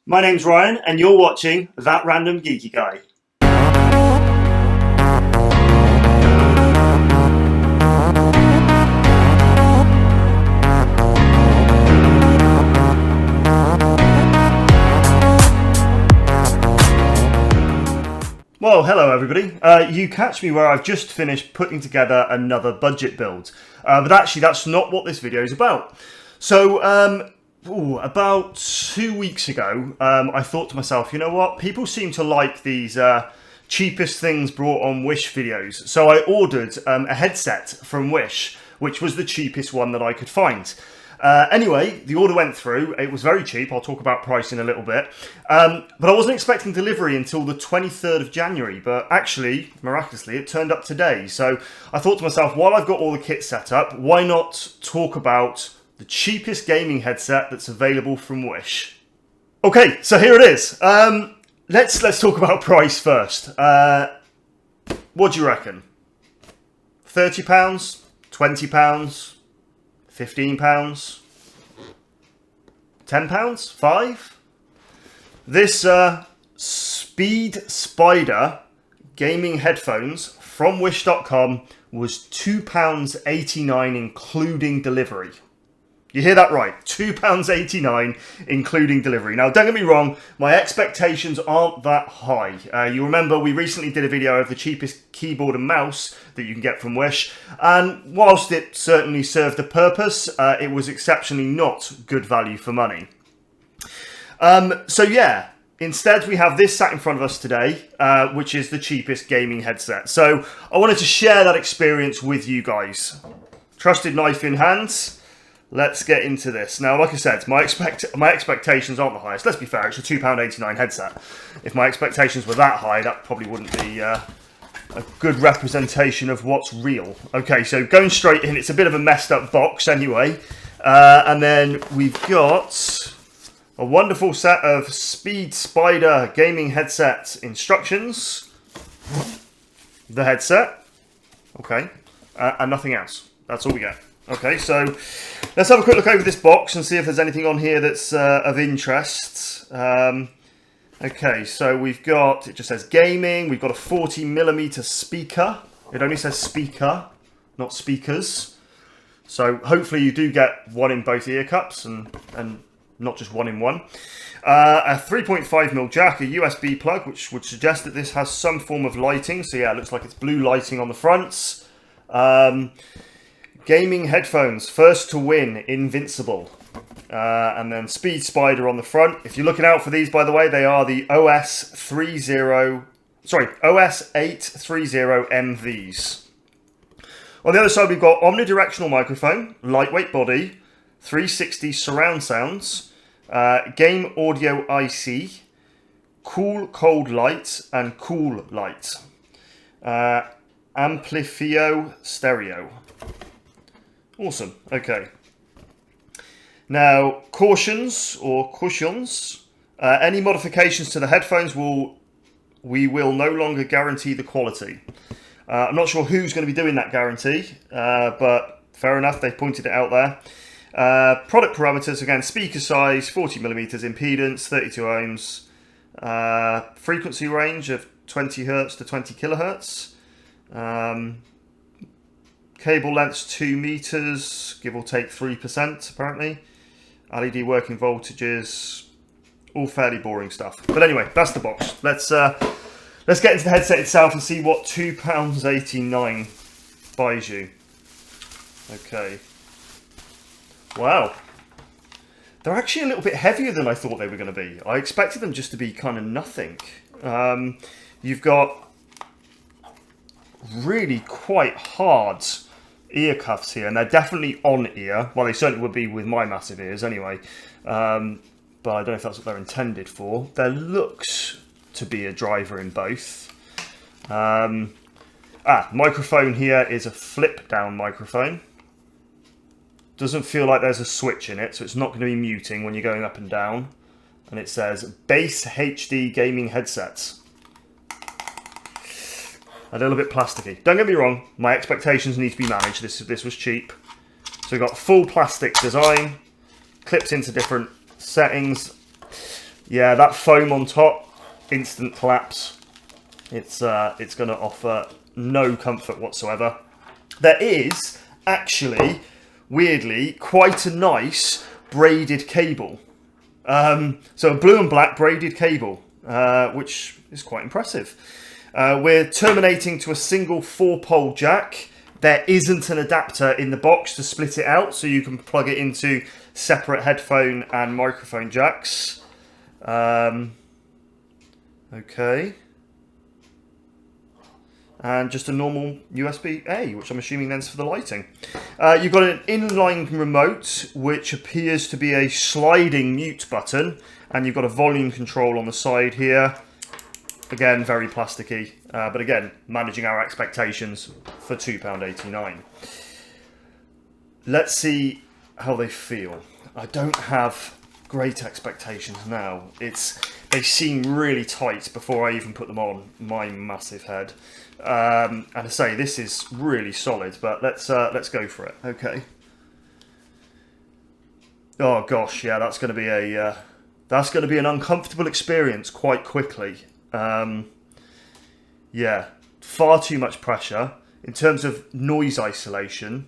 My name's Ryan, and you're watching That Random Geeky Guy. Well, hello everybody. You catch me where I've just finished putting together another budget build. But actually that's not what this video is about. So, about 2 weeks ago, I thought to myself, you know what? People seem to like these cheapest things brought on Wish videos. So I ordered a headset from Wish, which was the cheapest one that I could find. Anyway, the order went through. It was very cheap. I'll talk about price in a little bit. But I wasn't expecting delivery until the 23rd of January. But actually, miraculously, it turned up today. So I thought to myself, while I've got all the kit set up, why not talk about the cheapest gaming headset that's available from Wish? Okay, so here it is. Let's talk about price first. What do you reckon? £30? £20? £15? £10? 5? This Speed Spider gaming headphones from Wish.com was £2.89 including delivery. You hear that right, £2.89 including delivery. Now, don't get me wrong, my expectations aren't that high. You remember we recently did a video of the cheapest keyboard and mouse that you can get from Wish, and whilst it certainly served a purpose, it was exceptionally not good value for money. So yeah, instead we have this sat in front of us today, which is the cheapest gaming headset. So I wanted to share that experience with you guys. Trusted knife in hand. Let's get into this. Now, like I said, my expectations aren't the highest. Let's be fair, it's a £2.89 headset. If my expectations were that high, that probably wouldn't be a good representation of what's real. Okay, so going straight in, it's a bit of a messed up box anyway. And then we've got a wonderful set of Speed Spider gaming headset instructions. The headset. Okay. And nothing else. That's all we get. Okay, so let's have a quick look over this box and see if there's anything on here that's of interest. Okay, so we've got, it just says gaming, we've got a 40mm speaker. It only says speaker, not speakers. So hopefully you do get one in both ear cups and not just one in one. A 3.5mm jack, a USB plug, which would suggest that this has some form of lighting. So yeah, it looks like it's blue lighting on the fronts. Gaming headphones, first to win, invincible. And then Speed Spider on the front. If you're looking out for these, by the way, they are the OS830MVs. On the other side, we've got omnidirectional microphone, lightweight body, 360 surround sounds, game audio IC, cool cold light, and cool light. Amplifio stereo. Awesome. Okay. Now, cautions or cushions. Any modifications to the headphones we will no longer guarantee the quality. I'm not sure who's going to be doing that guarantee, but fair enough. They've pointed it out there. Product parameters, again, speaker size, 40mm impedance, 32 ohms. Frequency range of 20 Hz to 20 kHz. Cable lengths 2 meters, give or take 3% apparently. LED working voltages, all fairly boring stuff. But anyway, that's the box. Let's get into the headset itself and see what £2.89 buys you. Okay. Wow. They're actually a little bit heavier than I thought they were going to be. I expected them just to be kind of nothing. You've got really quite hard ear cuffs here, and they're definitely on ear. Well, they certainly would be with my massive ears anyway, but I don't know if that's what they're intended for. There looks to be a driver in both. Microphone here is a flip down microphone. Doesn't feel like there's a switch in it, so it's not going to be muting when you're going up and down. And it says Bass HD gaming headsets. A little bit plasticky. Don't get me wrong, my expectations need to be managed. This was cheap. So we've got full plastic design, clips into different settings. Yeah, that foam on top, instant collapse. It's going to offer no comfort whatsoever. There is actually, weirdly, quite a nice braided cable. So a blue and black braided cable, which is quite impressive. We're terminating to a single 4-pole jack. There isn't an adapter in the box to split it out, so you can plug it into separate headphone and microphone jacks. Okay. And just a normal USB-A, which I'm assuming then's for the lighting. You've got an inline remote, which appears to be a sliding mute button, and you've got a volume control on the side here. Again, very plasticky, but again, managing our expectations for £2.89. Let's see how they feel. I don't have great expectations now. They seem really tight before I even put them on my massive head. And I say this is really solid, but let's go for it. Okay. Oh gosh, yeah, that's going to be an uncomfortable experience quite quickly. Yeah, far too much pressure in terms of noise isolation.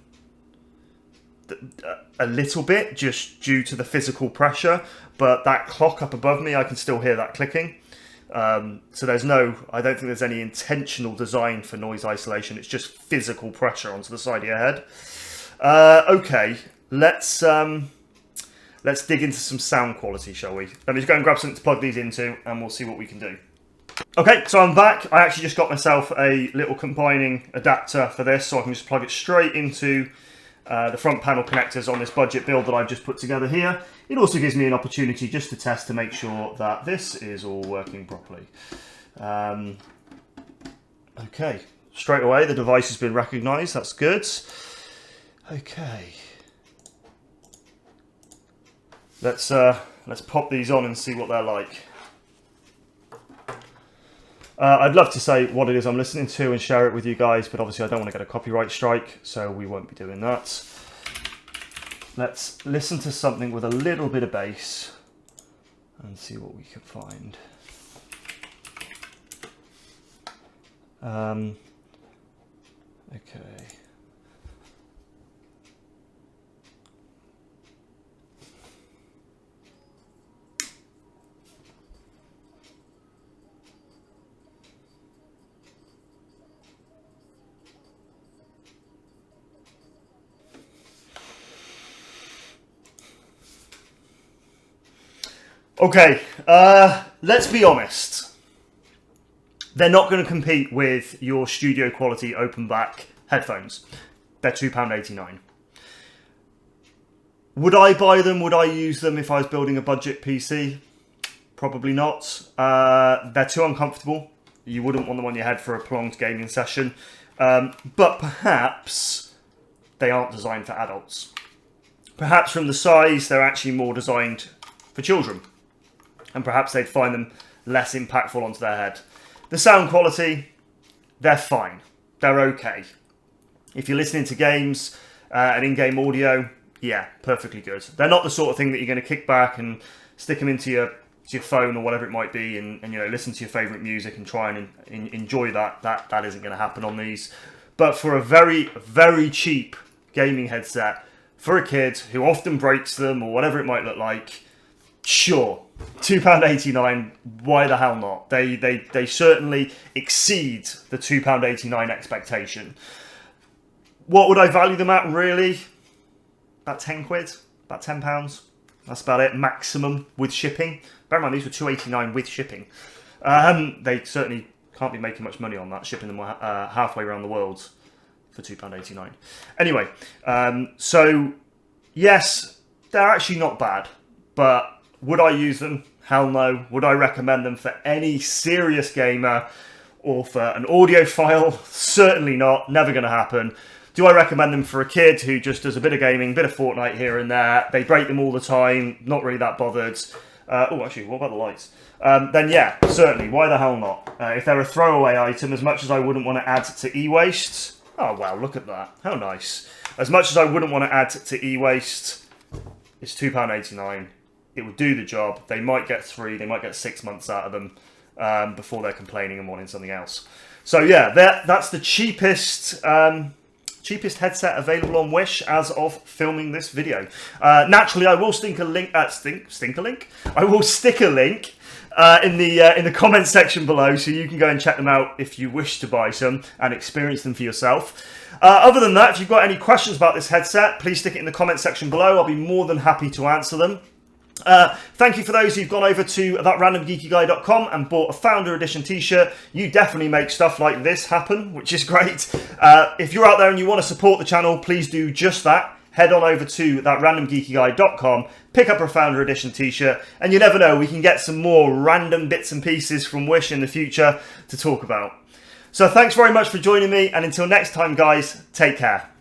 A little bit, just due to the physical pressure, but that clock up above me, I can still hear that clicking. So I don't think there's any intentional design for noise isolation. It's just physical pressure onto the side of your head. Okay, let's dig into some sound quality, shall we? Let me just go and grab something to plug these into, and we'll see what we can do. Okay, so I'm back. I actually just got myself a little combining adapter for this, so I can just plug it straight into the front panel connectors on this budget build that I've just put together here. It also gives me an opportunity just to test to make sure that this is all working properly. Okay, straight away the device has been recognised, that's good. Okay. Let's pop these on and see what they're like. I'd love to say what it is I'm listening to and share it with you guys, but obviously I don't want to get a copyright strike, so we won't be doing that. Let's listen to something with a little bit of bass and see what we can find. Okay. Okay, let's be honest. They're not going to compete with your studio quality open back headphones. They're £2.89. Would I buy them? Would I use them if I was building a budget PC? Probably not. They're too uncomfortable. You wouldn't want them on your head for a prolonged gaming session. But perhaps they aren't designed for adults. Perhaps from the size, they're actually more designed for children. And perhaps they'd find them less impactful onto their head. The sound quality, they're fine. They're okay. If you're listening to games and in-game audio, yeah, perfectly good. They're not the sort of thing that you're going to kick back and stick them into your phone or whatever it might be and listen to your favourite music and try and enjoy that. That isn't going to happen on these. But for a very, very cheap gaming headset, for a kid who often breaks them or whatever it might look like, sure, £2.89, why the hell not? They certainly exceed the £2.89 expectation. What would I value them at, really? About 10 quid? About £10? That's about it, maximum, with shipping. Bear in mind, these were £2.89 with shipping. They certainly can't be making much money on that, shipping them halfway around the world for £2.89. Anyway, so, yes, they're actually not bad, but would I use them? Hell no. Would I recommend them for any serious gamer or for an audiophile? Certainly not. Never going to happen. Do I recommend them for a kid who just does a bit of gaming, a bit of Fortnite here and there? They break them all the time. Not really that bothered. Actually, what about the lights? Then yeah, certainly. Why the hell not? If they're a throwaway item, as much as I wouldn't want to add to e-waste. Oh, wow, look at that. How nice. As much as I wouldn't want to add to e-waste, it's £2.89. it would do the job. They might get 3, they might get 6 months out of them before they're complaining and wanting something else. So yeah, that's the cheapest headset available on Wish as of filming this video. Naturally, I will stick a link. I will stick a link in the comment section below, so you can go and check them out if you wish to buy some and experience them for yourself. Other than that, if you've got any questions about this headset, please stick it in the comment section below. I'll be more than happy to answer them. Thank you for those who've gone over to thatrandomgeekyguy.com and bought a Founder Edition t-shirt. You definitely make stuff like this happen, which is great. If you're out there and you want to support the channel, please do just that. Head on over to thatrandomgeekyguy.com, pick up a Founder Edition t-shirt, and you never know, we can get some more random bits and pieces from Wish in the future to talk about. So thanks very much for joining me, and until next time guys, take care.